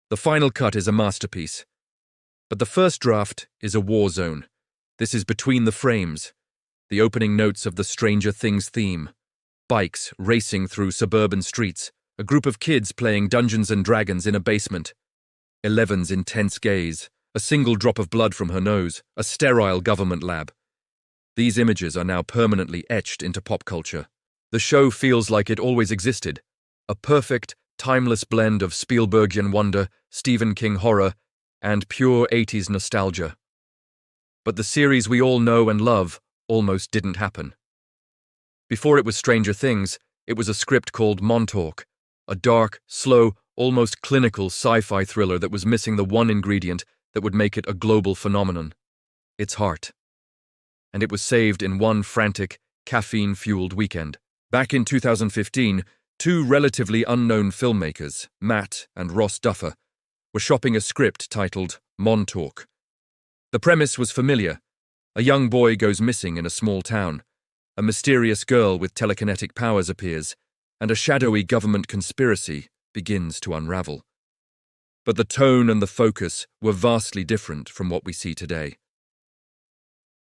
The final cut is a masterpiece. But the first draft is a war zone. This is between the frames. The opening notes of the Stranger Things theme. Bikes racing through suburban streets. A group of kids playing Dungeons and Dragons in a basement. Eleven's intense gaze. A single drop of blood from her nose. A sterile government lab. These images are now permanently etched into pop culture. The show feels like it always existed. A perfect, timeless blend of Spielbergian wonder, Stephen King horror, and pure 80s nostalgia. But the series we all know and love almost didn't happen. Before it was Stranger Things, it was a script called Montauk, a dark, slow, almost clinical sci-fi thriller that was missing the one ingredient that would make it a global phenomenon: its heart. And it was saved in one frantic, caffeine-fueled weekend. Back in 2015, two relatively unknown filmmakers, Matt and Ross Duffer, were shopping a script titled Montauk. The premise was familiar. A young boy goes missing in a small town. A mysterious girl with telekinetic powers appears, and a shadowy government conspiracy begins to unravel. But the tone and the focus were vastly different from what we see today.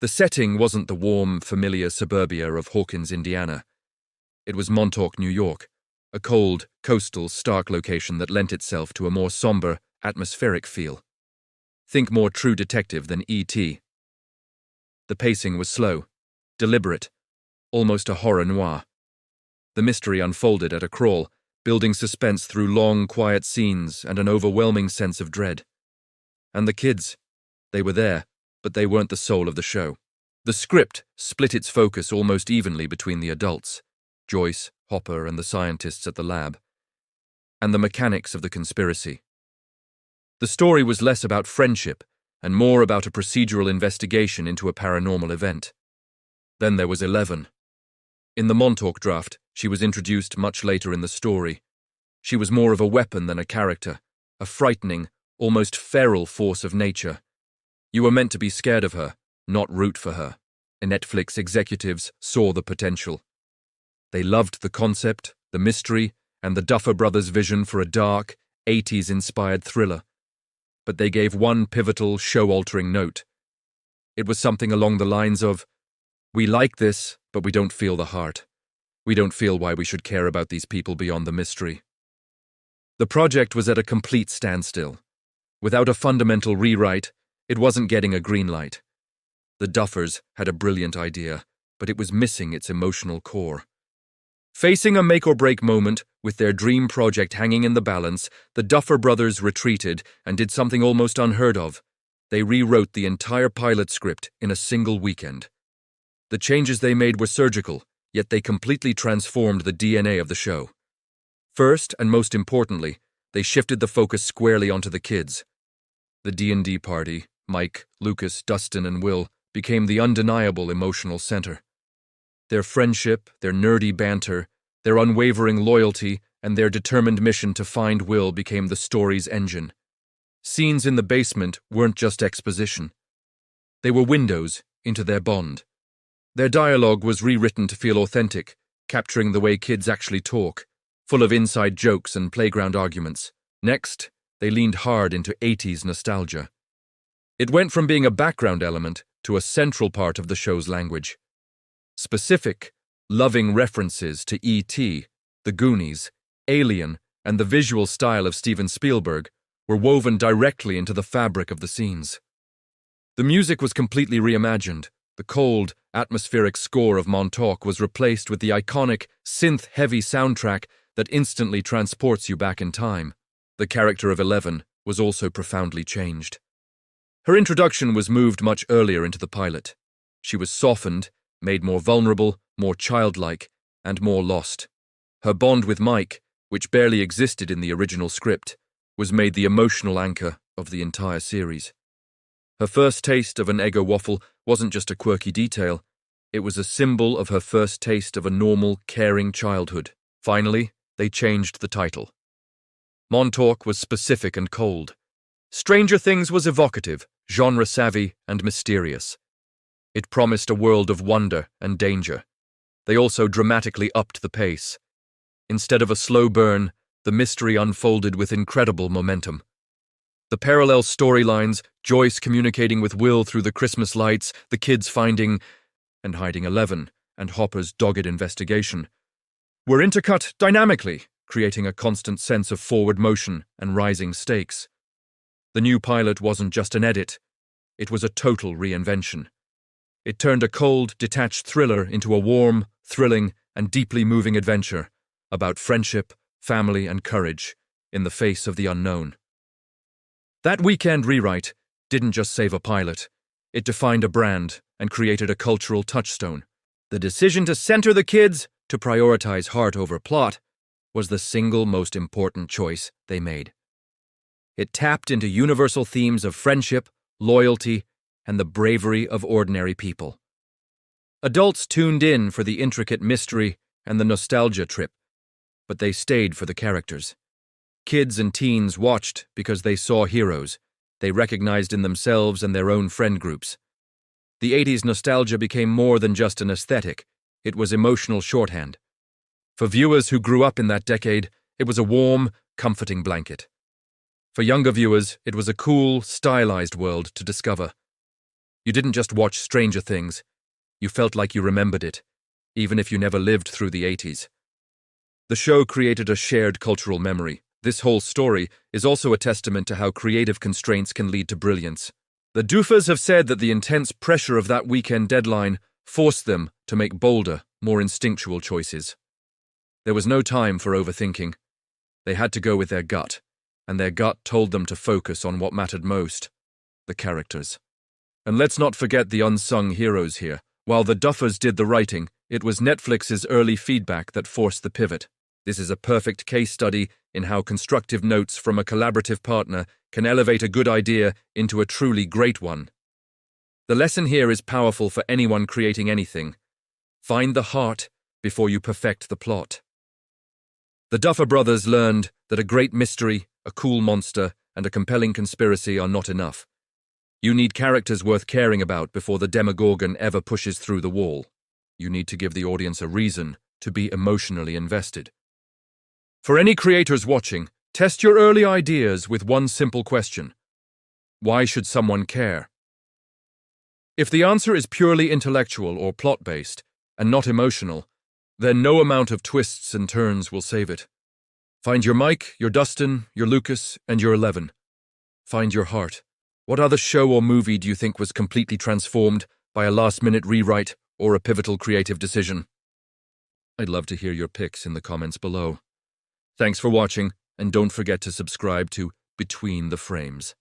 The setting wasn't the warm, familiar suburbia of Hawkins, Indiana. It was Montauk, New York, a cold, coastal, stark location that lent itself to a more somber, atmospheric feel. Think more True Detective than E.T. The pacing was slow, deliberate, almost a horror noir. The mystery unfolded at a crawl, building suspense through long, quiet scenes and an overwhelming sense of dread. And the kids, they were there, but they weren't the soul of the show. The script split its focus almost evenly between the adults, Joyce, Hopper, and the scientists at the lab, and the mechanics of the conspiracy. The story was less about friendship and more about a procedural investigation into a paranormal event. Then there was 11. In the Montauk draft, she was introduced much later in the story. She was more of a weapon than a character, a frightening, almost feral force of nature. You were meant to be scared of her, not root for her. And Netflix executives saw the potential. They loved the concept, the mystery, and the Duffer brothers' vision for a dark, 80s-inspired thriller. But they gave one pivotal, show-altering note. It was something along the lines of, "We like this, but we don't feel the heart. We don't feel why we should care about these people beyond the mystery." The project was at a complete standstill. Without a fundamental rewrite, it wasn't getting a green light. The Duffers had a brilliant idea, but it was missing its emotional core. Facing a make-or-break moment, with their dream project hanging in the balance, the Duffer brothers retreated and did something almost unheard of. They rewrote the entire pilot script in a single weekend. The changes they made were surgical, yet they completely transformed the DNA of the show. First, and most importantly, they shifted the focus squarely onto the kids. The D&D party, Mike, Lucas, Dustin, and Will, became the undeniable emotional center. Their friendship, their nerdy banter, their unwavering loyalty, and their determined mission to find Will became the story's engine. Scenes in the basement weren't just exposition. They were windows into their bond. Their dialogue was rewritten to feel authentic, capturing the way kids actually talk, full of inside jokes and playground arguments. Next, they leaned hard into 80s nostalgia. It went from being a background element to a central part of the show's language. Specific, loving references to E.T., The Goonies, Alien, and the visual style of Steven Spielberg were woven directly into the fabric of the scenes. The music was completely reimagined. The cold, atmospheric score of Montauk was replaced with the iconic, synth-heavy soundtrack that instantly transports you back in time. The character of 11 was also profoundly changed. Her introduction was moved much earlier into the pilot. She was softened, made more vulnerable, more childlike, and more lost. Her bond with Mike, which barely existed in the original script, was made the emotional anchor of the entire series. Her first taste of an Eggo waffle wasn't just a quirky detail, it was a symbol of her first taste of a normal, caring childhood. Finally, they changed the title. Montauk was specific and cold. Stranger Things was evocative, genre-savvy, and mysterious. It promised a world of wonder and danger. They also dramatically upped the pace. Instead of a slow burn, the mystery unfolded with incredible momentum. The parallel storylines, Joyce communicating with Will through the Christmas lights, the kids finding and hiding Eleven, and Hopper's dogged investigation, were intercut dynamically, creating a constant sense of forward motion and rising stakes. The new pilot wasn't just an edit, it was a total reinvention. It turned a cold, detached thriller into a warm, thrilling, and deeply moving adventure about friendship, family, and courage in the face of the unknown. That weekend rewrite didn't just save a pilot, it defined a brand and created a cultural touchstone. The decision to center the kids, to prioritize heart over plot, was the single most important choice they made. It tapped into universal themes of friendship, loyalty, and the bravery of ordinary people. Adults tuned in for the intricate mystery and the nostalgia trip, but they stayed for the characters. Kids and teens watched because they saw heroes they recognized in themselves and their own friend groups. The 80s nostalgia became more than just an aesthetic, it was emotional shorthand. For viewers who grew up in that decade, it was a warm, comforting blanket. For younger viewers, it was a cool, stylized world to discover. You didn't just watch Stranger Things, you felt like you remembered it, even if you never lived through the 80s. The show created a shared cultural memory. This whole story is also a testament to how creative constraints can lead to brilliance. The Duffers have said that the intense pressure of that weekend deadline forced them to make bolder, more instinctual choices. There was no time for overthinking. They had to go with their gut, and their gut told them to focus on what mattered most, the characters. And let's not forget the unsung heroes here. While the Duffers did the writing, it was Netflix's early feedback that forced the pivot. This is a perfect case study in how constructive notes from a collaborative partner can elevate a good idea into a truly great one. The lesson here is powerful for anyone creating anything. Find the heart before you perfect the plot. The Duffer brothers learned that a great mystery, a cool monster, and a compelling conspiracy are not enough. You need characters worth caring about before the Demogorgon ever pushes through the wall. You need to give the audience a reason to be emotionally invested. For any creators watching, test your early ideas with one simple question. Why should someone care? If the answer is purely intellectual or plot-based, and not emotional, then no amount of twists and turns will save it. Find your Mike, your Dustin, your Lucas, and your 11. Find your heart. What other show or movie do you think was completely transformed by a last-minute rewrite or a pivotal creative decision? I'd love to hear your picks in the comments below. Thanks for watching, and don't forget to subscribe to Between the Frames.